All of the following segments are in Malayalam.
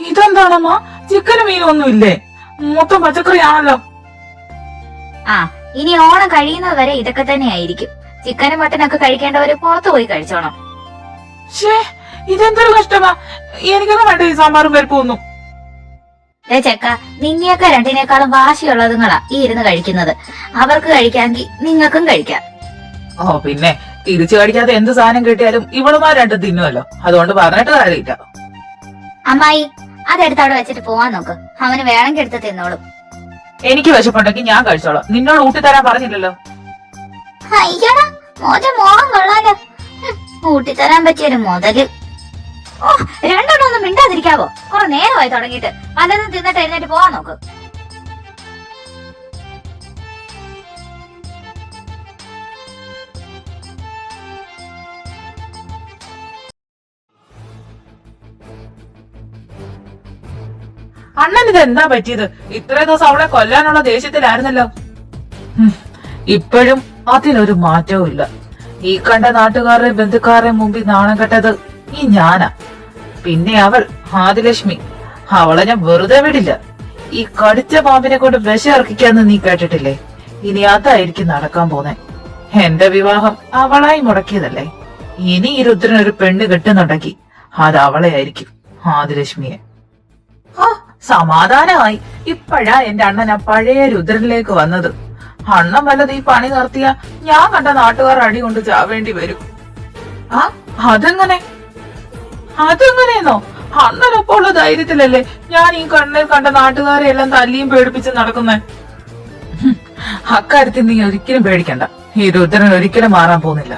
ഇതെന്താണമ്മ, ചിക്കനും മീനും ഒന്നും ഇല്ലേ? മൊത്തം പച്ചക്കറിയാണല്ലോ. ആ, ഇനി ഓണം കഴിയുന്നത് വരെ ഇതൊക്കെ തന്നെ ആയിരിക്കും. ചിക്കനും മട്ടനൊക്കെ കഴിക്കേണ്ടവര് പുറത്തു പോയി കഴിച്ചോണം. ഷേ, ഇതെന്തൊരു കഷ്ടമാ. എനിക്കൊന്നും വേണ്ട ഈ സാമ്പാറും പരിപ്പും ഒന്നും. ചെക്ക, നിന്നെയൊക്കെ രണ്ടിനേക്കാളും വാശിയുള്ളതുങ്ങളാ ഈ ഇരുന്ന് കഴിക്കുന്നത്. അവർക്ക് കഴിക്കാമെങ്കിൽ നിങ്ങൾക്കും കഴിക്കാം. ഓ പിന്നെ, തിരിച്ചു കടിക്കാതെ എന്ത് സാധനം കിട്ടിയാലും ഇവളുമാർ രണ്ടും തിന്നുമല്ലോ. അതുകൊണ്ട് പറഞ്ഞിട്ട് കാര്യമില്ല. അമ്മായി, അതെടുത്ത് അവിടെ വെച്ചിട്ട് പോവാൻ നോക്ക്. അവന് വേണമെങ്കിൽ എടുത്ത് തിന്നോളും. എനിക്ക് വിശപ്പുണ്ടെങ്കിൽ ഞാൻ കഴിച്ചോളാം. നിന്നോട് ഊട്ടിത്തരാൻ പറഞ്ഞില്ലല്ലോ. അയ്യടാ, മോന്റെ മോഹം കൊള്ളാലോ. ഊട്ടിത്തരാൻ പറ്റിയൊരു മുതല്. ഓ, രണ്ടെണ്ണം ഒന്നും മിണ്ടാതിരിക്കാവോ? കുറെ നേരമായി തുടങ്ങിയിട്ട്. വല്ലതും തിന്നിട്ട് എഴുന്നേറ്റ് പോവാൻ നോക്ക്. അണ്ണൻ ഇത് എന്താ പറ്റിയത്? ഇത്രയും ദിവസം അവളെ കൊല്ലാനുള്ള ദേഷ്യത്തിലായിരുന്നല്ലോ. ഇപ്പോഴും അതിനൊരു മാറ്റവും ഇല്ല. ഈ കണ്ട നാട്ടുകാരുടെ ബന്ധുക്കാരുടെ മുമ്പിൽ നാണം കെട്ടത് ഈ ഞാനാ. പിന്നെ അവൾ ആദിലക്ഷ്മി, അവളെ ഞാൻ വെറുതെ വിടില്ല. ഈ കടിച്ച പാമ്പിനെ കൊണ്ട് വിഷം ഇറക്കിക്കാന്ന് നീ കേട്ടിട്ടില്ലേ? ഇനി അതായിരിക്കും നടക്കാൻ പോന്നെ. എന്റെ വിവാഹം അവളായി മുടക്കിയതല്ലേ. ഇനി ഈ രുദ്രനൊരു പെണ്ണ് കെട്ടുന്നുണ്ടെങ്കിൽ അത് അവളെ ആയിരിക്കും, ആദിലക്ഷ്മിയെ. ആ, സമാധാനമായി. ഇപ്പോഴാ എന്റെ അണ്ണൻ ആ പഴയ രുദ്രനിലേക്ക് വന്നത്. അണ്ണൻ വല്ലത് ഈ പണി നിർത്തിയ ഞാൻ കണ്ട നാട്ടുകാർ അടി കൊണ്ട് ചാവേണ്ടി വരും. ആ, അതെങ്ങനെയെന്നോ? അണ്ണനൊപ്പം ഉള്ള ധൈര്യത്തിലല്ലേ ഞാൻ ഈ കണ്ണിൽ കണ്ട നാട്ടുകാരെ എല്ലാം തല്ലിയും പേടിപ്പിച്ച് നടക്കുന്നേ. അക്കാര്യത്തിൽ നീ ഒരിക്കലും പേടിക്കണ്ട. ഈ രുദ്രൻ ഒരിക്കലും മാറാൻ പോകുന്നില്ല.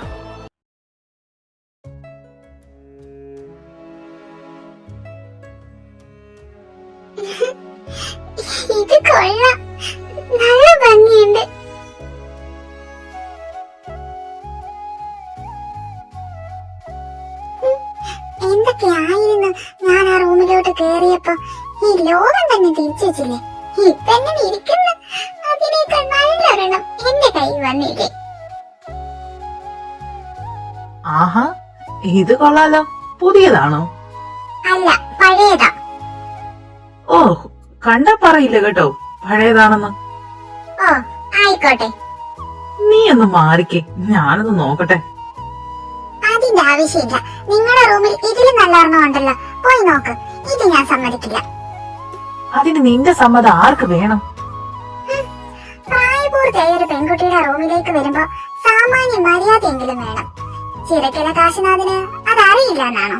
ഇത് കൊള്ളാം, നല്ല ഭംഗിയുണ്ട്. എന്തൊക്കെയായിരുന്നു ഞാൻ ആ റൂമിലോട്ട് കേറിയപ്പോ. ഈ ലോകം തന്നെ തിരിച്ചു വെച്ചില്ലേ? ഇപ്പൊ എങ്ങനെ ഇരിക്കുന്നു? അതിനേക്കാൾ നല്ലൊരെണ്ണം എന്റെ കയ്യിൽ വന്നില്ലേ? ആഹാ, ഇത് കൊള്ളാലോ. പുതിയതാണോ? അല്ല, പഴയതാ. ഓ, കണ്ടാ പറയില്ല കേട്ടോ പഴയതാണെന്ന്. ഓ, ആയിക്കോട്ടെ. നീ ഒന്ന് മാറിക്കേ, ഞാനൊന്ന് നോക്കട്ടെ. അതിന്റെ ആവശ്യമില്ല. നിങ്ങളുടെ റൂമിൽ ഇതിലും നല്ല ഒരെണ്ണം ഉണ്ടല്ലോ, പോയി നോക്ക്. ഇത് ഞാൻ സമ്മതിക്കില്ല. അതിന് നിന്റെ സമ്മതം ആർക്ക് വേണം? പ്രായപൂർത്തിയായ ഒരു പെൺകുട്ടിയുടെ റൂമിലേക്ക് വരുമ്പോ സാമാന്യ മര്യാദയെങ്കിലും വേണം. ചിറക്കല കാശിനാഥിന് അതറിയില്ല എന്നാണോ?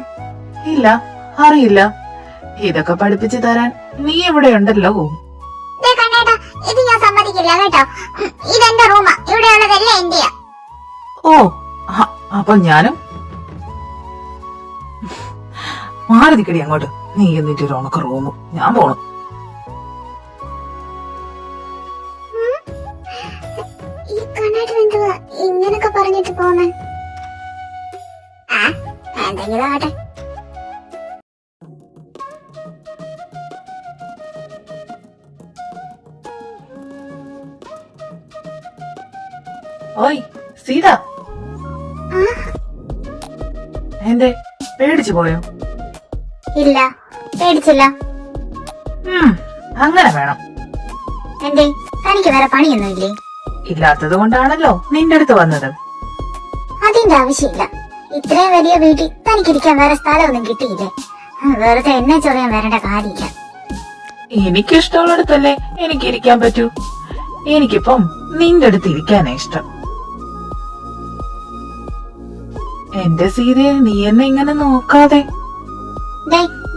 ഇല്ല, അറിയില്ല. ഇതൊക്കെ പഠിപ്പിച്ചു തരാൻ നീ ഇവിടെ ഉണ്ടല്ലോ. കണ്ണേട്ടാ, ഇത് ഞാൻ സമ്മതിക്കില്ല കേട്ടോ. ഇതെന്റെ റൂമാ, ഇവിടെയുള്ളതെല്ലാം എന്റെയാ. ഓ, അപ്പൊ ഞാനും മാറി നിക്കടി അങ്ങോട്ട്. നീ എന്നിട്ട് ഒരു ഉണക്ക റൂമ്, ഞാൻ പോണു. ഈ കണ്ണേട്ടൻ എന്തുവാ ഇങ്ങനൊക്കെ പറഞ്ഞിട്ട് പോന്നെ? ആ, എന്തെങ്കിലും ആട്ടെ. ഓയ് സീത, എന്തേ പേടിച്ചു പോയോ? ഇല്ല, പേടിച്ചില്ല. അങ്ങനെ വേണം. എന്തേ, തനിക്ക് വേറെ പണിയൊന്നുമില്ലേ? ഇല്ലാത്തത് കൊണ്ടാണല്ലോ നിന്റെ അടുത്ത് വന്നത്. അതിന്റെ ആവശ്യമില്ല. ഇത്രയും വലിയ വീട്ടിൽ തനിക്കിരിക്കാൻ വേറെ സ്ഥലമൊന്നും കിട്ടിയില്ലേ? വെറുതെ എന്നെ ചൊറിയാൻ വരേണ്ട കാര്യമില്ല. എനിക്കിഷ്ടമുള്ളിടത്തല്ലേ എനിക്ക് ഇരിക്കാൻ പറ്റൂ. എനിക്കിപ്പം നിന്റെ അടുത്ത് ഇരിക്കാനാ ഇഷ്ടം. എന്റെ സീതയെ നീ എന്നെ ഇങ്ങനെ നോക്കാതെ.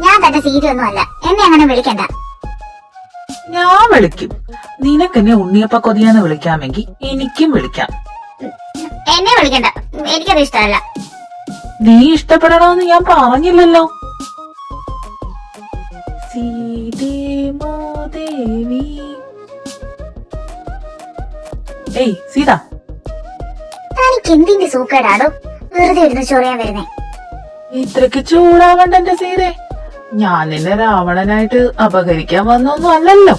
ഞാൻ തന്റെ സീരിയൊന്നും അല്ല, എന്നെ അങ്ങനെ വിളിക്കണ്ട. ഞാൻ വിളിക്കും. നിനക്കെന്നെ ഉണ്ണിയപ്പ കൊതിയാന്ന് വിളിക്കാമെങ്കിൽ എനിക്കും വിളിക്കാം. എന്നെ വിളിക്കണ്ട, എനിക്കത് ഇഷ്ടമല്ല. നീ ഇഷ്ടപ്പെടണമെന്ന് ഞാൻ പറഞ്ഞില്ലല്ലോ. സീതേമോദേവി. ഏയ് സീത, തനിക്ക് എന്തിന്റെ സൂക്കേടാടോ വെറുതെ ഇരുന്ന് ചൊറിയാൻ വരുന്നേ? ഇത്രക്ക് ചൂടാവണ്ട എന്റെ സീതേ. ഞാൻ നിന്നെ രാവണനായിട്ട് അപകരിക്കാൻ വന്നൊന്നും അല്ലല്ലോ.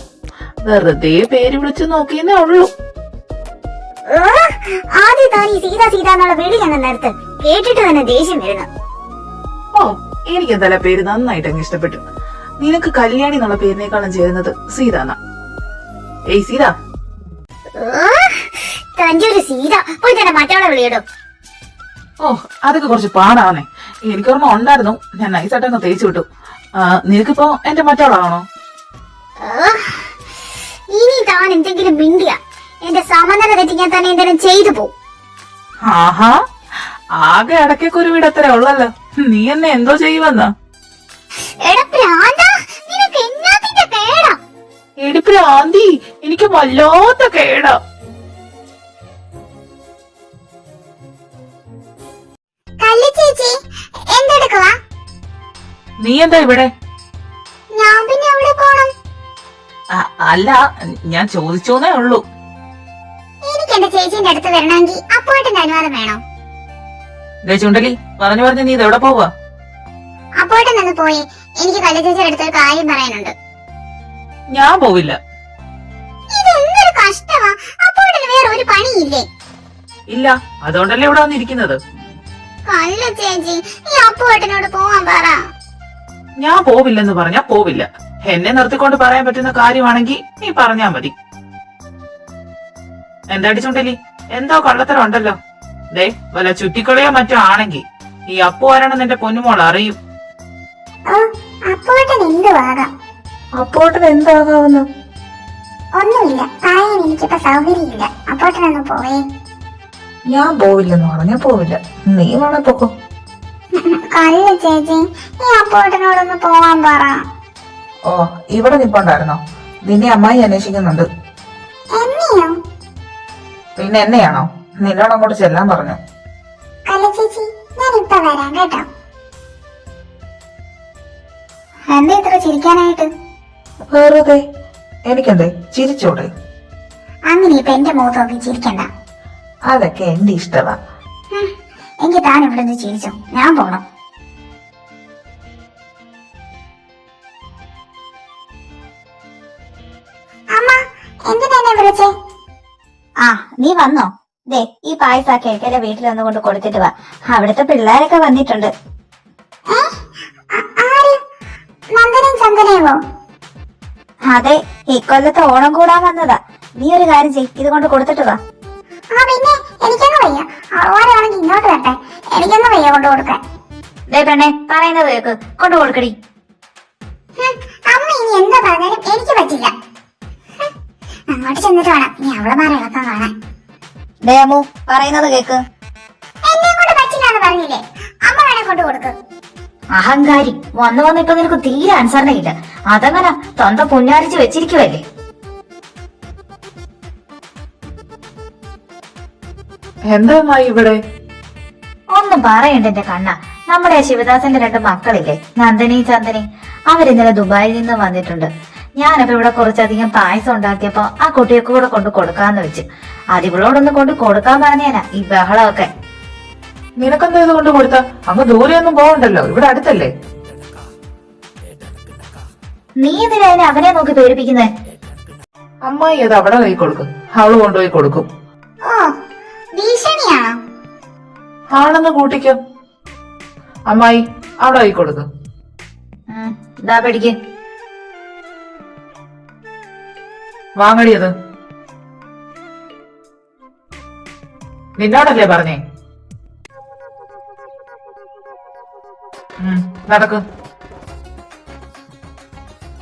വെറുതെ പേര് വിളിച്ചു നോക്കിയെന്നേ ഉള്ളൂ. ആദ്യം താൻ ഈ സീത സീത എന്നുള്ള വിളി ഞങ്ങൾ നിർത്ത്. കേട്ടിട്ട് തന്നെ ദേഷ്യം വരുന്നു. ഓ, എനിക്കെന്തായാലും പേര് നന്നായിട്ട് അങ്ങ് ഇഷ്ടപ്പെട്ടു. നിനക്ക് കല്യാണി എന്നുള്ള പേരിനേക്കാളും ചേരുന്നത് സീത എന്നാ. ഏയ് സീത. തന്റെ ഒരു സീത പോയി തന്നെ മറ്റവളെ വിളിയിടും. ഓ അതൊക്കെ കുറച്ച് പാടാണേ. എനിക്കൊരെണ്ണം ഉണ്ടായിരുന്നു, ഞാൻ നൈസായിട്ടങ്ങ് തേച്ചു വിട്ടു. നിനക്കിപ്പോ എന്റെ മറ്റവളാണോ? ഇനി താൻ എന്തെങ്കിലും മിണ്ടിയ എന്റെ സമനില തെറ്റിക്കാൻ തന്നെ എന്തെങ്കിലും ചെയ്തു പോവും. ആഹാ, ആകെ അടക്കൊക്കെ ഒരു വീടത്ര ഉള്ളല്ലോ. നീ എന്നെ എന്തോ ചെയ്യുമെന്നാ? നിനക്ക് എന്നാത്തിന്റെ കേടാ? എടിപ്പിലാന്തി, എനിക്ക് വല്ലാത്ത കേടാ. കല്ലു ചേച്ചി എന്തെടുക്കുവാ? നീ എന്താ ഇവിടെ? ഞാൻ പിന്നെ എവിടെ പോണം? അല്ല, ഞാൻ ചോദിച്ചോന്നേ ഉള്ളൂ. എനിക്ക് എന്റെ ചേച്ചിന്റെ അടുത്ത് വരണമെങ്കിൽ അപ്പോയിട്ടന്റെ അനുവാദം വേണം. ചുണ്ടലി, പറഞ്ഞു നീ ഇതെവിടെ പോവാ? അപ്പോയിട്ടൻ നിന്ന് പോയി എനിക്ക് കല്ലു ചേച്ചിയുടെ അടുത്തൊരു കാര്യം പറയാനുണ്ട്. ഞാൻ പോവില്ല. ഇതെന്തൊരു കഷ്ടമാ. അപ്പോയിട്ടന് വേറെ ഒരു പണിയില്ലേ? ഇല്ല, അതുകൊണ്ടല്ലേ ഇവിടെ വന്നിരിക്കുന്നത്. കല്ലു ചേച്ചി ഈ അപ്പോയിട്ടനോട് പോവാൻ പറ. ഞാൻ പോവില്ലെന്ന് പറഞ്ഞാ പോവില്ല. എന്നെ നിർത്തിക്കൊണ്ട് പറയാൻ പറ്റുന്ന കാര്യമാണെങ്കിൽ നീ പറഞ്ഞാ മതി. എന്താടി ചുണ്ടലി, എന്തോ കള്ളത്തരം ഉണ്ടല്ലോ. ദേ, വല്ല ചുറ്റിക്കളിയോ മറ്റോ ആണെങ്കിൽ ഈ അപ്പു ആരാണെന്ന് എന്റെ പൊന്നുമോൾ അറിയും. അപ്പോയിട്ടൻ എന്തുവാകാം? അപ്പോട്ടൻ എന്താകാവുന്നു? ഒന്നുമില്ല, പറയാൻ എനിക്കിപ്പോ സൗകര്യമില്ല. അപ്പോയിട്ടനൊന്ന് പോയേ. ഞാൻ പോവില്ലെന്ന് പറഞ്ഞാ പോവില്ല. നീ വേണേ പോക്കോ. കല്ലു ചേച്ചി ഈ അപ്പോയിട്ടനോടൊന്ന് പോവാൻ പറ. ഓ, ഇവിടെ നിപ്പുണ്ടായിരുന്നോ? നിന്നെ അമ്മായി അന്വേഷിക്കുന്നുണ്ട്. എന്നെയോ? പിന്നെ എന്നെയാണോ? നിന്നോട് അങ്ങോട്ട് ചെല്ലാൻ പറഞ്ഞു. കല്ലു ചേച്ചി ഞാൻ ഇപ്പൊ വരാം കേട്ടോ. എന്താ ഇത്ര ചിരിക്കാനായിട്ട്? വെറുതെ. എനിക്കെന്തേ ചിരിച്ചോടെ? അങ്ങനെ ഇപ്പൊ എന്റെ മുഖത്ത് നോക്കി ചിരിക്കണ്ട. അതൊക്കെ എന്റെ ഇഷ്ടമാ. എനിക്ക് താൻ ഇവിടെ നിന്ന് ചിരിച്ചോ, ഞാൻ പോണം. അമ്മ എന്തിനാ എന്നെ വിളിച്ചേ? ആ, നീ വന്നോ? ദേ, ഈ പായസ കേൾക്കലെ വീട്ടിൽ ഒന്ന് കൊണ്ട് കൊടുത്തിട്ട് വാ. അവിടുത്തെ പിള്ളേരൊക്കെ വന്നിട്ടുണ്ട്. ആര്? നന്ദനയും ചന്ദനയോ? അതെ, ഇക്കൊല്ലത്തെ ഓണം കൂടാൻ വന്നതാ. നീ ഒരു കാര്യം ചെയ്യ്, ഇത് കൊണ്ട് കൊടുത്തിട്ട് വാ. പിന്നെ എനിക്കൊന്നും വയ്യ. ആളാണെങ്കിൽ ഇങ്ങോട്ട് വരട്ടെ. എനിക്കൊന്നും വയ്യ കൊണ്ടു കൊടുക്കാൻ. ദേ പെണ്ണെ, പറയുന്നത് കേക്ക്, കൊണ്ട് കൊടുക്കടി. അമ്മ ഇനി എന്താ പറഞ്ഞാലും എനിക്ക് പറ്റില്ല. അങ്ങോട്ട് ചെന്നിട്ട് വേണം ഇനി അവളമാരെ ഇളക്കാൻ കാണാൻ. ദേ അമ്മു, പറയുന്നത് കേക്ക്. എന്നെ കൊണ്ട് പറ്റില്ല എന്ന് പറഞ്ഞില്ലേ? അമ്മ വേണേ കൊണ്ട് കൊടുക്ക്. അഹങ്കാരി, വന്നു വന്ന് ഇപ്പൊ നിനക്ക് തീരെ അനുസരണയില്ല. അതങ്ങനെ തൊന്ത പുന്നാരിച്ച് വെച്ചിരിക്കുവല്ലേ. എന്താ ഇവിടെ? ഒന്നും പറയണ്ട എന്റെ കണ്ണ. നമ്മുടെ ശിവദാസന്റെ 2 മക്കളില്ലേ, നന്ദനി ചന്ദനി, അവരിന്നലെ ദുബായിൽ നിന്ന് വന്നിട്ടുണ്ട്. ഞാനപ്പോ ഇവിടെ കുറച്ചധികം പായസം ഉണ്ടാക്കിയപ്പോ ആ കുട്ടിയൊക്കെ കൂടെ കൊണ്ട് കൊടുക്കാന്ന് വെച്ച്. അതിവളോടൊന്ന് കൊണ്ട് കൊടുക്കാൻ പറഞ്ഞേനാ ഈ ബഹളമൊക്കെ. നിനക്കെന്താ ഇത് കൊണ്ട് കൊടുത്ത? അങ്ങ് ദൂരെയൊന്നും പോകണ്ടല്ലോ, ഇവിടെ അടുത്തല്ലേ. നീ എന്തിനാ അതിനെ അവനെ നോക്കി പേടിപ്പിക്കുന്നേ? അമ്മായി അത് അവിടെ കൈ കൊടുക്കും, അവള് കൊണ്ടുപോയി കൊടുക്കും. ഓ, ഭീഷണിയാണോ? ആണെന്ന് കൂട്ടിക്കോ. അമ്മായി അവിടെ കൈ കൊടുക്കും. ഇതാ പിടിക്ക്. വാങ്ങടിയത്. നിന്നോടല്ലേ പറഞ്ഞേ? നടക്കും.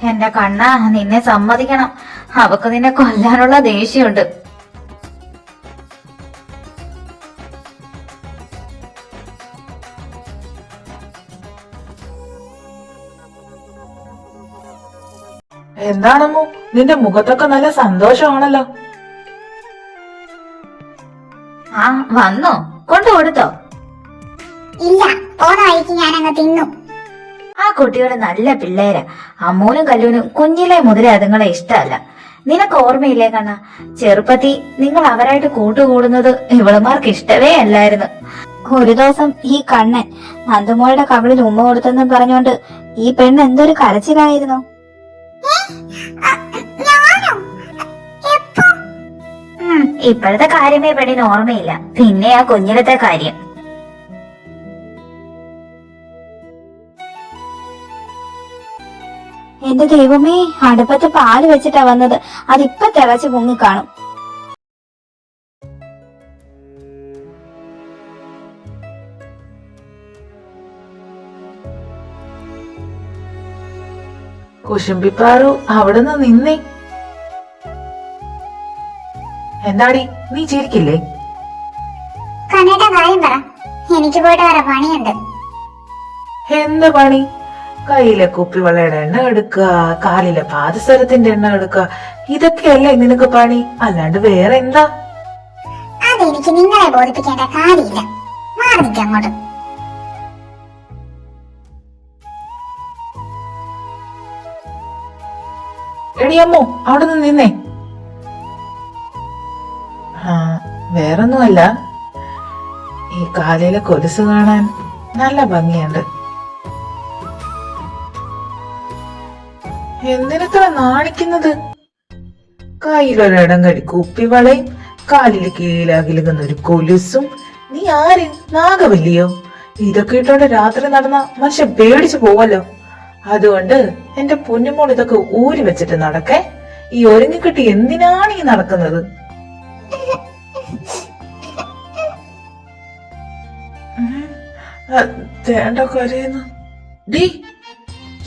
എന്റെ കണ്ണ, നിന്നെ സമ്മതിക്കണം. അവക്ക് നിന്നെ കൊല്ലാനുള്ള ദേഷ്യമുണ്ട്. എന്താണമ്മോ നിന്റെ മുഖത്തൊക്കെ നല്ല സന്തോഷമാണല്ലോ. ആ, വന്നോ? കൊണ്ടു കൊടുത്തോ? ഇല്ല, പോന്ന വഴിക്ക് ഞാൻ അങ്ങ് തിന്നു. ആ കുട്ടികൾ നല്ല പിള്ളേരാ. അമ്മൂനും കല്ലൂനും കുഞ്ഞിലെ മുതലേ അതുങ്ങളെ ഇഷ്ടമല്ല. നിനക്ക് ഓർമ്മയില്ലേ കണ്ണ, ചെറുപ്പത്തി നിങ്ങൾ അവരായിട്ട് കൂട്ടുകൂടുന്നത് ഇവളുമാർക്ക് ഇഷ്ടവേ അല്ലായിരുന്നു. ഒരു ദിവസം ഈ കണ്ണൻ നന്ദുമോളുടെ കവിളിൽ ഉമ്മ കൊടുത്തെന്നും പറഞ്ഞോണ്ട് ഈ പെണ്ണ് എന്തൊരു കരച്ചിലായിരുന്നു. ഇപ്പോഴത്തെ കാര്യമേ പെണ്ണിന് ഓർമ്മയില്ല, പിന്നെ ആ കുഞ്ഞിലത്തെ കാര്യം. എന്റെ ദൈവമേ, അടുപ്പത്ത് പാല് വെച്ചിട്ടാ വന്നത്. അതിപ്പൊ തിളച്ച് പൊങ്ങിക്കാണും. കുശുംബിപ്പാറു അവിടുന്ന് നിന്നേ. എന്താടി നീ ചിരിക്കില്ലേ? കണ്ണേട്ട കാര്യം പറ, എനിക്ക് പോയിട്ട് വരാൻ പണിയുണ്ട്. എന്ത് പണി? കയ്യിലെ കുപ്പിവളയുടെ എണ്ണ എടുക്കുക, കാലിലെ പാദസരത്തിന്റെ എണ്ണ എടുക്കുക, ഇതൊക്കെയല്ലേ നിനക്ക് പണി, അല്ലാണ്ട് വേറെ എന്താ? അതെനിക്ക് നിങ്ങളെ ബോധിപ്പിക്കേണ്ട കാര്യമില്ല. മാറി നിൽക്കാം അങ്ങോട്ട്. എടിയമ്മോ അവിടെ നിന്ന് നിന്നേ. വേറൊന്നുമല്ല, ഈ കാലിലെ കൊലുസ് കാണാൻ നല്ല ഭംഗിയുണ്ട്. എന്തിനത്ര നാണിക്കുന്നത്? കയ്യിലൊരിടം കടി കുപ്പിവളയും കാലില് കീഴിലാകിലുന്ന ഒരു കൊലുസും. നീ ആര്, നാഗവല്ലിയോ? ഇതൊക്കെ ഇട്ടോണ്ട് രാത്രി നടന്ന മനുഷ്യൻ പേടിച്ചു പോവല്ലോ. അതുകൊണ്ട് എന്റെ പൊന്നുമോൾ ഇതൊക്കെ ഊരി വെച്ചിട്ട് നടക്കേ. ഈ ഒരുങ്ങിക്കിട്ടി എന്തിനാണ് ഈ നടക്കുന്നത്? തേണ്ട കരയുന്നു. ഡീ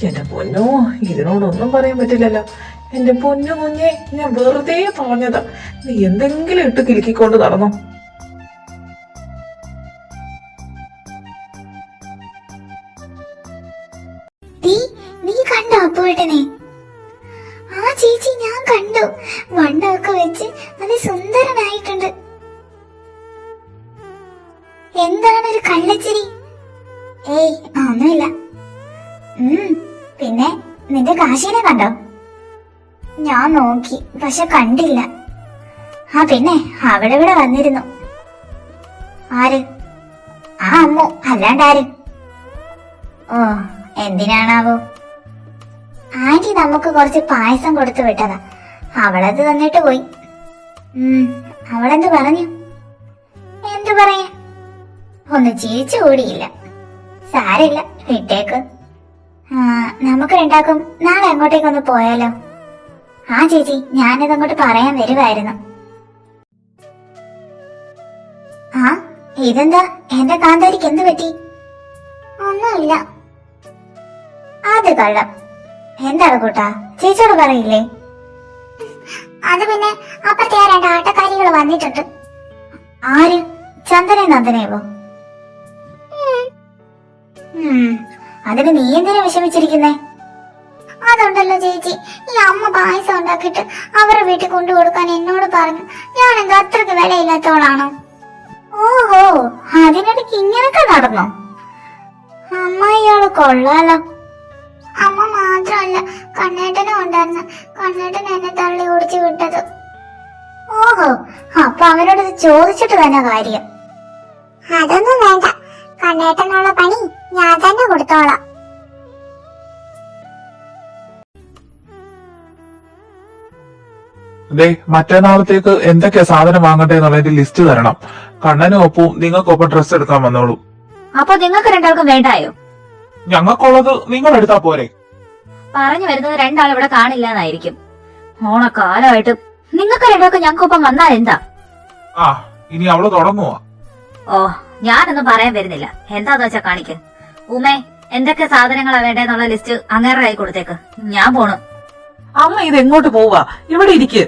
എന്റെ പൊന്നോ, ഇതിനോടൊന്നും പറയാൻ പറ്റില്ലല്ലോ. എന്റെ പൊന്നു കുഞ്ഞെ, ഞാൻ വെറുതെ പറഞ്ഞതാ. നീ എന്തെങ്കിലും ഇട്ട് കിലുക്കിക്കൊണ്ട് നടന്നോ. നീ കണ്ടോ അപ്പുവേട്ടനെ? ആ ചേച്ചി ഞാൻ കണ്ടു. വണ്ണമൊക്കെ വെച്ച് നല്ല സുന്ദരനായിട്ടുണ്ട്. എന്താണ് ഒരു കള്ളച്ചിരി? ഏയ് ഒന്നുമില്ല. പിന്നെ നിന്റെ കാശീനെ കണ്ടോ? ഞാൻ നോക്കി, പക്ഷെ കണ്ടില്ല. ആ പിന്നെ അവിടെ ഇവിടെ വന്നിരുന്നു. ആര്? ആ അമ്മു, അല്ലാണ്ടാര്? ഓ, എന്തിനാണാവോ? ആന്റി നമുക്ക് കുറച്ച് പായസം കൊടുത്തു വിട്ടതാ. അവളത് തന്നിട്ട് പോയി. അവളെന്ത് പറഞ്ഞു? എന്തു പറയാ, ഒന്ന് ചിരിച്ചു കൂടിയില്ല. സാരില്ല, വിട്ടേക്ക്. നമുക്ക് രണ്ടാക്കും നാളെ അങ്ങോട്ടേക്കൊന്ന് പോയാലോ? ആ ചേച്ചി, ഞാനിതങ്ങോട്ട് പറയാൻ വരുമായിരുന്നു. ആ ഇതെന്താ, എന്റെ കാന്താരിക്ക് എന്ത് പറ്റി? ഒന്നുമില്ല. അത് കള്ളം. എന്താണ് കൂട്ടാ, ചേച്ചിയോട് പറയില്ലേ? അത് പിന്നെ അപ്പുറത്തെ ആ രണ്ട് ആട്ടക്കാരികൾ വന്നിട്ടുണ്ട്. ആര്? ചന്ദനെ നന്ദനയോ? അതിന് നീ എന്തിനാ വിഷമിച്ചിരിക്കുന്നേ? അതുണ്ടല്ലോ ചേച്ചി, ഈ അമ്മ പായസം ഉണ്ടാക്കിയിട്ട് അവരുടെ വീട്ടിൽ കൊണ്ടു കൊടുക്കാൻ എന്നോട് പറഞ്ഞു. ഞാൻ എന്താ അത്രക്ക് വിലയില്ലാത്തവളാണോ? ഓഹോ, അതിനിടയ്ക്ക് ഇങ്ങനൊക്കെ നടന്നോ? അമ്മയോള് കൊള്ളാലോ. അമ്മ മാത്രമല്ല, കണ്ണേട്ടനും ഉണ്ടായിരുന്നു. കണ്ണേട്ടൻ എന്നെ തള്ളി ഓടിച്ചു വിട്ടത്. ഓഹോ, അപ്പൊ അവനോട് ചോദിച്ചിട്ട് തന്നെ കാര്യം. അതൊന്നും വേണ്ട, കണ്ണേട്ടനുള്ള പണി ഞാൻ തന്നെ കൊടുത്തോളാം. മറ്റന്നാളത്തേക്ക് എന്തൊക്കെയാ സാധനം വാങ്ങട്ടെ എന്നുള്ളതിന്റെ ലിസ്റ്റ് തരണം. കണ്ണനും ഒപ്പവും നിങ്ങൾക്കൊപ്പം ഡ്രസ്സ് എടുക്കാൻ വന്നോളൂ. അപ്പൊ നിങ്ങൾക്ക് രണ്ടാൾക്കും വേണ്ടായോ? ഞങ്ങൾക്കുള്ളത് നിങ്ങൾ എടുത്താ പോരെ? പറഞ്ഞു വരുന്നത് രണ്ടാൾ ഇവിടെ കാണില്ല എന്നായിരിക്കും. ഓണക്കാലമായിട്ട് നിങ്ങൾക്ക് രണ്ടാൾക്കും ഞങ്ങൾക്കൊപ്പം വന്നാൽ എന്താ? ആ, ഇനി അവള് തുടങ്ങുവാ. ഓ, ഞാനൊന്നും പറയാൻ വരുന്നില്ല. എന്താന്ന് വെച്ചാ കാണിക്ക്. ഉമേ, എന്തൊക്കെ സാധനങ്ങളാ വേണ്ടെന്നുള്ള ലിസ്റ്റ് അങ്ങേറെ കൈ കൊടുത്തേക്ക്. ഞാൻ പോണു. അമ്മ ഇത് എങ്ങോട്ട് പോവാ? ഇവിടെ ഇരിക്ക്.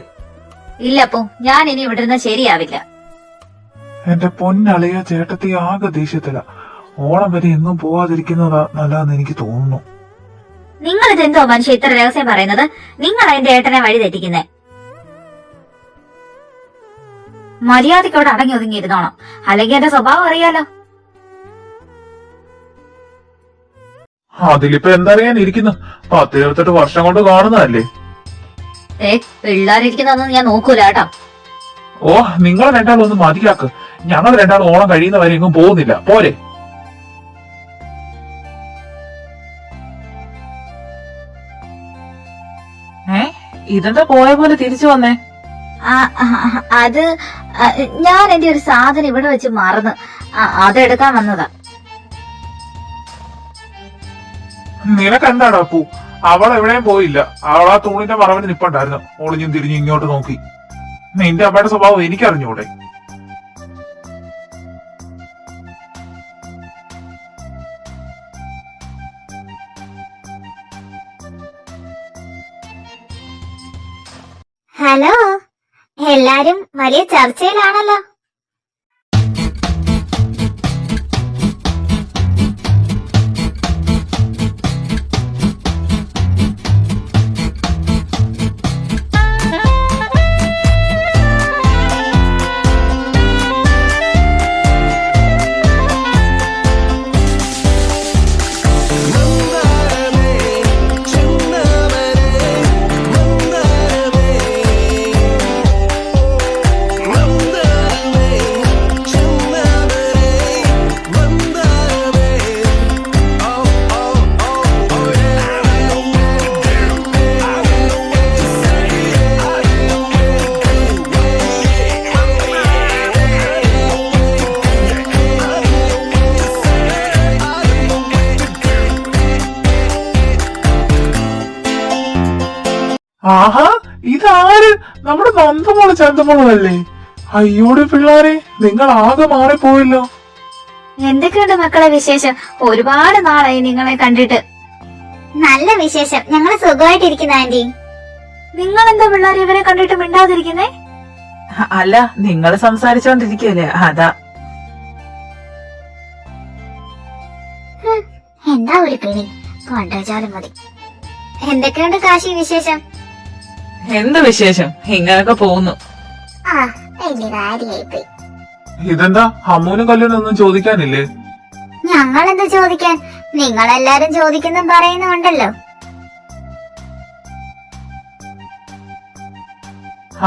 ഇല്ലപ്പോ, ഞാൻ ഇനി ഇവിടെ ഇരുന്ന് ശരിയാവില്ല. എന്റെ പൊന്നളിയ ചേട്ടത്തി ആകെ ദേഷ്യത്തില. ഓണം വരെ എങ്ങും പോവാതിരിക്കുന്നതാ നല്ലതെന്ന് എനിക്ക് തോന്നുന്നു. നിങ്ങൾ ഇതെന്തോ മനുഷ്യ ഇത്ര രഹസ്യം പറയുന്നത്? നിങ്ങൾ എന്റെ ഏട്ടനെ വഴി തെറ്റിക്കുന്നേ. മര്യാദക്കോട് അടങ്ങി ഒതുങ്ങിയിരുന്നോണം, അല്ലെങ്കിൽ എന്റെ സ്വഭാവം അറിയാലോ. അതിലിപ്പോ എന്തറിയാനിരിക്കുന്നു? 10-28 വർഷം കൊണ്ട് കാണുന്നതല്ലേ. പിള്ളേരിരിക്കുന്നതൊന്നും ഞാൻ നോക്കൂല കേട്ടോ. ഓ, നിങ്ങൾ രണ്ടാളും ഒന്ന് മതിയാക്ക്. ഞങ്ങൾ രണ്ടാളും ഓണം കഴിയുന്നവരെ എങ്ങും പോകുന്നില്ല, പോരെ? ഇതെന്താ പോയ പോലെ തിരിച്ചു വന്നേ? അത് ഞാൻ എന്റെ ഒരു സാധനം ഇവിടെ വെച്ച് മറന്ന് അതെടുക്കാൻ വന്നതാ. നിനക്കെന്താടാ അപ്പു? അവൾ എവിടെയും പോയില്ല. അവൾ ആ തൂണിന്റെ മറവിന് നിപ്പുണ്ടായിരുന്നു. ഒളിഞ്ഞും തിരിഞ്ഞും ഇങ്ങോട്ട് നോക്കി. നിന്റെ അമ്മയുടെ സ്വഭാവം എനിക്കറിഞ്ഞൂടെ? ഹലോ, എല്ലാരും വലിയ ചർച്ചയിലാണല്ലോ. ആഹാ, ഇതാര്? നമ്മുടെ നന്ദമോള് ചന്തമോളല്ലേ? അയ്യോടെ പിള്ളാരെ, നിങ്ങൾ ആകെ മാറിപ്പോയല്ലോ. എന്തൊക്കെയുണ്ട് മക്കളെ വിശേഷം? ഒരുപാട് നാളായി നിങ്ങളെ കണ്ടിട്ട്. നല്ല വിശേഷം, ഞങ്ങള് സുഖമായിട്ടിരിക്കുന്ന ആന്റി. നിങ്ങൾ എന്താ പിള്ളേർ ഇവരെ കണ്ടിട്ട് മിണ്ടാതിരിക്കുന്നേ? അല്ല, നിങ്ങൾ സംസാരിച്ചോണ്ടിരിക്കല്ലേ, അതാ. എന്താ ഒരു പിടി കൊണ്ടുവച്ചാലും മതി. എന്തൊക്കെയുണ്ട് കാശി വിശേഷം? എന്ത് വിശേഷം? ഇങ്ങനൊക്കെ പോകുന്നു. ആ, വലിയ കാര്യായിപ്പോയി. ഇതെന്താ അമ്മൂനും കല്യാണൊന്നും ചോദിക്കാനില്ലേ? ഞങ്ങളെന്ത് ചോദിക്കാൻ? നിങ്ങളെല്ലാരും ചോദിക്കുന്ന പറയുന്നുണ്ടല്ലോ.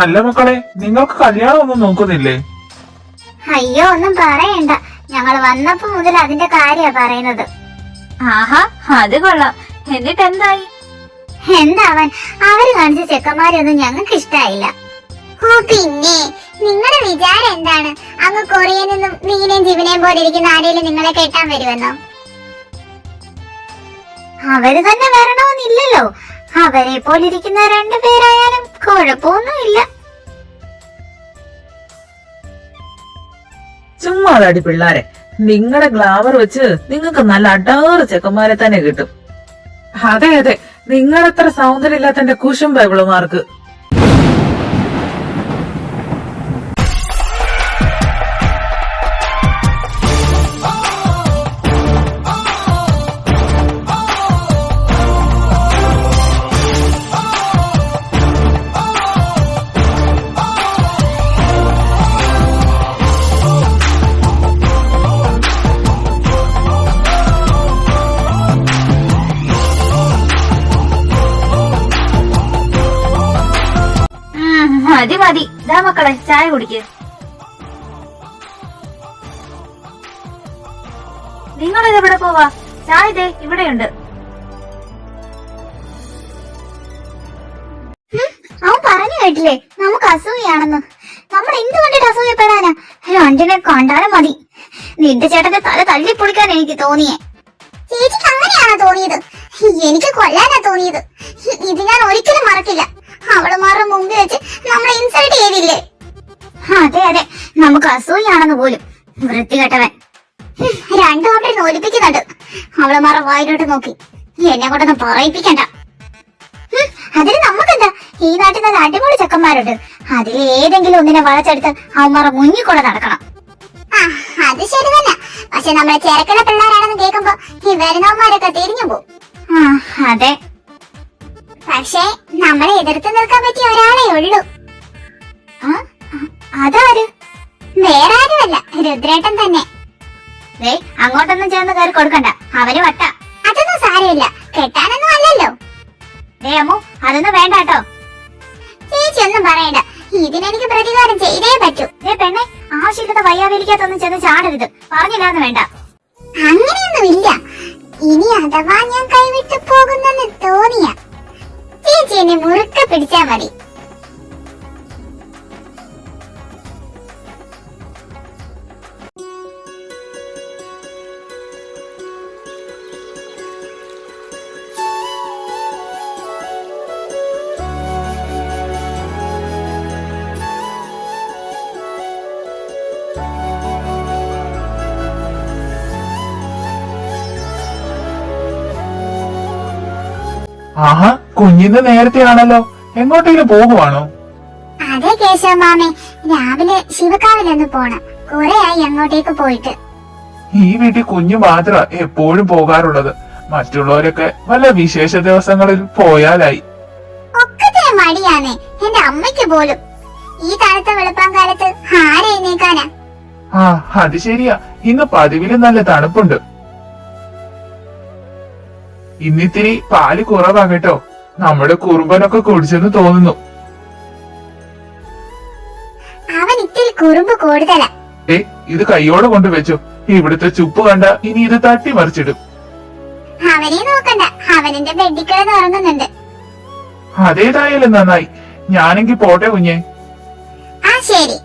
അല്ല മക്കളെ, നിങ്ങൾക്ക് കല്യാണം ഒന്നും നോക്കുന്നില്ലേ? അയ്യോ, ഒന്നും പറയണ്ട. ഞങ്ങൾ വന്നപ്പോ മുതൽ അതിന്റെ കാര്യാ പറയുന്നത്. ആഹാ, അത് കൊള്ളാം. എന്നിട്ട് എന്തായി? എന്താവൻ, അവര് കാണിച്ച ചെക്കന്മാരൊന്നും ഞങ്ങൾക്ക് ഇഷ്ടായില്ല. ഓ പിന്നെ, നിങ്ങളുടെ വിചാരം എന്താണ്? അങ്ങ് കൊറിയനെന്നും നീനേം ജീവനെയും പോലെ ഇരിക്കുന്ന ആരെയും നിങ്ങളെ കെട്ടാൻ വരുമെന്നോ? അവര് തന്നെ വരണമെന്നില്ലല്ലോ. അവരെ പോലിരിക്കുന്ന രണ്ടുപേരായാലും കുഴപ്പമൊന്നുമില്ല. ചുമ്മാതാടി പിള്ളാരെ, നിങ്ങളുടെ ഗ്ലാമർ വെച്ച് നിങ്ങൾക്ക് നല്ല അടാറ് ചെക്കന്മാരെ തന്നെ കിട്ടും. അതെ അതെ, നിങ്ങളത്ര സൗന്ദര്യം ഇല്ലാത്ത എന്റെ കുശുംബ ഇവളുമാർക്ക്. മതി മതി, ഇതാ മക്കളെ ചായ കുടിക്ക്. നിങ്ങളിത് എവിടെ പോവാ? ചായ ദേ ഇവിടെയുണ്ട്. അവൻ പറഞ്ഞു കേട്ടില്ലേ നമുക്ക് അസൂയാണെന്ന്. നമ്മൾ എന്ത് കണ്ടിട്ട് അസൂയപ്പെടാനാ? രണ്ടിനെ കണ്ടാലും മതി. നിന്റെ ചേട്ടന്റെ തല തല്ലിപ്പൊളിക്കാൻ എനിക്ക് തോന്നിയേ. ചേച്ചിക്ക് അങ്ങനെയാണോ തോന്നിയത്? എനിക്ക് കൊല്ലാനാ തോന്നിയത്. ഇത് ഞാൻ ഒരിക്കലും മറക്കില്ല. അവളുമാരുടെ മുമ്പിൽ വെച്ച് നമ്മളെ ഇൻസൾട്ട് ചെയ്തില്ലേ? അതെ അതെ, നമുക്ക് അസൂയാണെന്ന് പോലും. വൃത്തികെട്ടവൻ. രണ്ടു അവിടെ ഒലിപ്പിക്കുന്നുണ്ട്. അവളുമാരുടെ വായിലോട്ട് നോക്കി. എന്നെ കൊണ്ടൊന്നും പറയിപ്പിക്കണ്ട. അതിന് നമുക്കെന്താ? ഈ നാട്ടിൽ നല്ല അടിപൊളി ചെക്കന്മാരുണ്ട്. അതിൽ ഏതെങ്കിലും ഒന്നിനെ വളച്ചെടുത്ത് അവന്മാരെ മുന്നിക്കൂടെ നടക്കണം. ആ, അത് ശരി തന്നെ. പക്ഷെ നമ്മളെ ചേർക്കല പിള്ളേരാണെന്ന് കേൾക്കുമ്പോ ഈ വരുന്നവന്മാരൊക്കെ തിരിഞ്ഞു പോകും. ആ അതെ, പക്ഷേ നമ്മളെ എതിർത്ത് നിൽക്കാൻ പറ്റിയ ഒരാളെ ഉള്ളൂ. അതാര്? വേറെ ആരുമല്ല, രുദ്രേട്ടൻ തന്നെ. അങ്ങോട്ടൊന്നും ചേർന്ന് കയറി കൊടുക്കണ്ട, അവര് വട്ട. അതൊന്നും സാരമില്ല, കെട്ടാനൊന്നും അല്ലല്ലോ. അമ്മു, അതൊന്നും വേണ്ട കേട്ടോ. ചേച്ചി ഒന്നും പറയണ്ട, ഇതിനെനിക്ക് പ്രതികാരം ചെയ്തേ പറ്റൂ. പെണ്ണെ, ആവശ്യമില്ലാത്ത വയ്യാവേലിക്കകത്തൊന്നും ചെന്ന് ചാടരുത്. പറഞ്ഞില്ലാന്ന് വേണ്ട. അങ്ങനെയൊന്നുമില്ല. ഇനി അഥവാ ഞാൻ കൈവിട്ടു പോകുന്നെന്ന് തോന്നിയ ചേച്ചി എന്നെ മുറുക്കെ പിടിച്ചാ മതി. ആഹാ, കുഞ്ഞിന്ന് നേരത്തെ ആണല്ലോ. എങ്ങോട്ടേലും പോകുവാണോ? അതെ കേശവ മാമേ, രാവിലെ ശിവകാവിലൊന്ന് പോണം. കുറെ ആയി അങ്ങോട്ടേക്ക് പോയിട്ട്. ഈ വീട്ടിൽ കുഞ്ഞു മാത്ര എപ്പോഴും പോകാറുള്ളത്. മറ്റുള്ളവരൊക്കെ വല്ല വിശേഷ ദിവസങ്ങളിൽ പോയാലായി. ഒക്കത്തിന് മടിയാന്നേ, എന്റെ അമ്മയ്ക്ക് പോലും. ഈ തണുത്ത വെളുപ്പാൻ കാലത്ത് ആരെഴുന്നേക്കാനാ? ആ, അത് ശരിയാ. ഇന്ന് പതിവിലും നല്ല തണുപ്പുണ്ട്. ഇന്നിത്തിരി പാല് കുറവാ കേട്ടോ. നമ്മുടെ കുറുമ്പനൊക്കെ കുടിച്ചെന്ന് തോന്നുന്നു. അവൻ ഇത്തിരി കുറുമ്പ് കൂടുതലാ. ഇത് കൈയോടെ കൊണ്ടുവച്ചു. ഇവിടുത്തെ ചുപ്പ് കണ്ട ഇനി ഇത് തട്ടി മറിച്ചിടും. അവനെ നോക്കണ്ട, അവനെന്റെ ബെഡിൽ കിടന്ന് ഉറങ്ങുന്നുണ്ട്. അതേതായാലും നന്നായി. ഞാനെങ്കി പോട്ടെ കുഞ്ഞെ. ആ ശരി.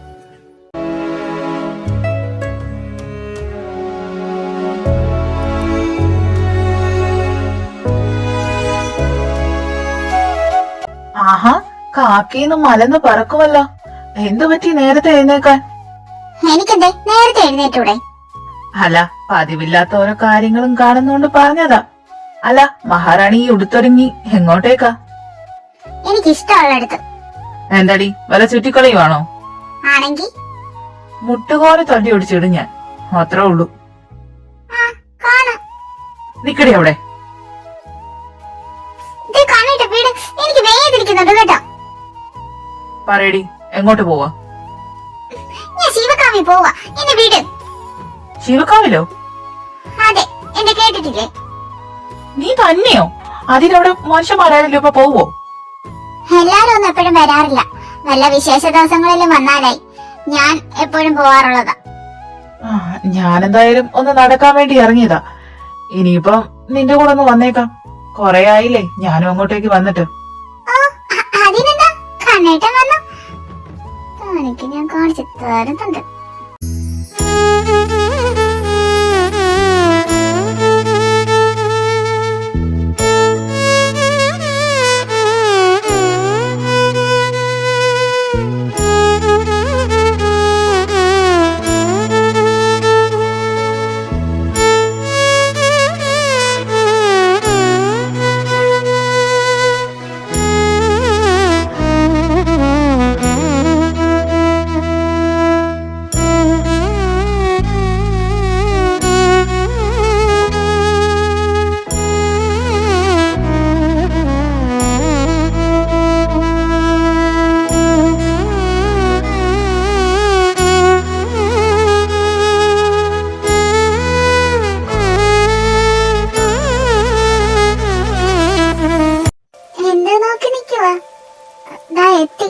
ആഹാ, കാക്കീന്ന് മലന്ന് പറക്കുമല്ലോ. എന്തു പറ്റി നേരത്തെ എഴുന്നേക്കാൻ? എനിക്കെന്തേ നേരത്തെ എഴുന്നേറ്റൂടെ? അല്ല, പതിവില്ലാത്ത ഓരോ കാര്യങ്ങളും കാണുന്നോണ്ട് പറഞ്ഞതാ. അല്ല, മഹാറാണി ഈ ഉടുത്തൊരുങ്ങി എങ്ങോട്ടേക്കാ? എനിക്കിഷ്ടമുള്ളടുത്ത്. എന്തടി, വല്ല ചുറ്റിക്കളിയുവാണോ? ആണെങ്കി മുട്ടുകോല് തല്ലി ഒടിച്ചിടും ഞാൻ. അത്രേ ഉള്ളൂ. കാണാം. നിക്കടി അവിടെ. ഇത് കാണിട്ട് വീട് എനിക്ക് വേദനിക്കുന്നുണ്ട് കേട്ടോ. പറയടി, എങ്ങോട്ട് പോവാ? ഞാൻ ശിവകാമി പോവാ. എന്നെ വീട്. ശിവകാവിലോ? അതെ, എന്നെ കേട്ടിട്ടില്ലേ? നീ തന്നെയോ? അതിനവിടെ മനുഷ്യന്മാരായാലും ഇപ്പൊ പോവോ? എല്ലാരും ഒന്നും എപ്പോഴും വരാറില്ല. വല്ല വിശേഷ ദിവസങ്ങളിലും വന്നാലായി. ഞാൻ എപ്പോഴും പോവാറുള്ളതാ. ഞാനെന്തായാലും ഒന്ന് നടക്കാൻ വേണ്ടി ഇറങ്ങിയതാ. ഇനിയിപ്പം നിന്റെ കൂടെ ഒന്ന് വന്നേക്കാം. കൊറേ ആയില്ലേ ഞാനും അങ്ങോട്ടേക്ക് വന്നിട്ട്. അതിനെന്താ, കണ്ണേട്ടൻ വന്നു. തനിക്ക് ഞാൻ കാണിച്ചു തരുന്നുണ്ട്. എത്തി.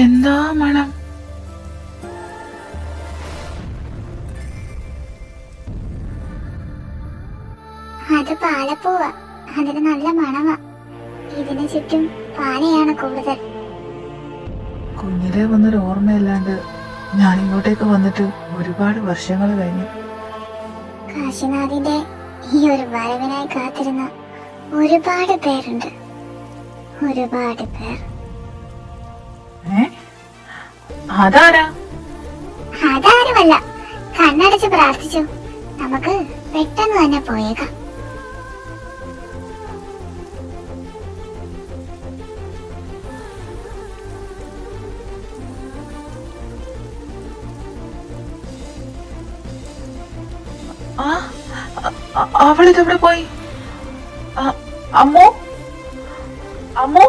എന്താ മണം? അത് പാലപ്പൂവാ. അതിന് നല്ല മണമാ. ഇതിന് ചുറ്റും പാലയാണ് കൂടുതൽ. കുഞ്ഞിലെ വന്നൊരു ഓർമ്മയില്ലാണ്ട് ഞാൻ ഇങ്ങോട്ടേക്ക് വന്നിട്ട് ഒരുപാട് വർഷങ്ങൾ കഴിഞ്ഞു. കാശിനാഥിന്റെ ഈ ഒരു വരവിനായി കാത്തിരുന്ന ഒരുപാട് പേരുണ്ട്. ഒരുപാട് പേർ. അതാരാ? അതാരുമല്ല, കണ്ണടച്ച് പ്രാർത്ഥിച്ചു. നമുക്ക് പെട്ടെന്ന് തന്നെ പോയേക്കാം. അവളിതെവിടെ പോയി? അമ്മോ, അമ്മോ.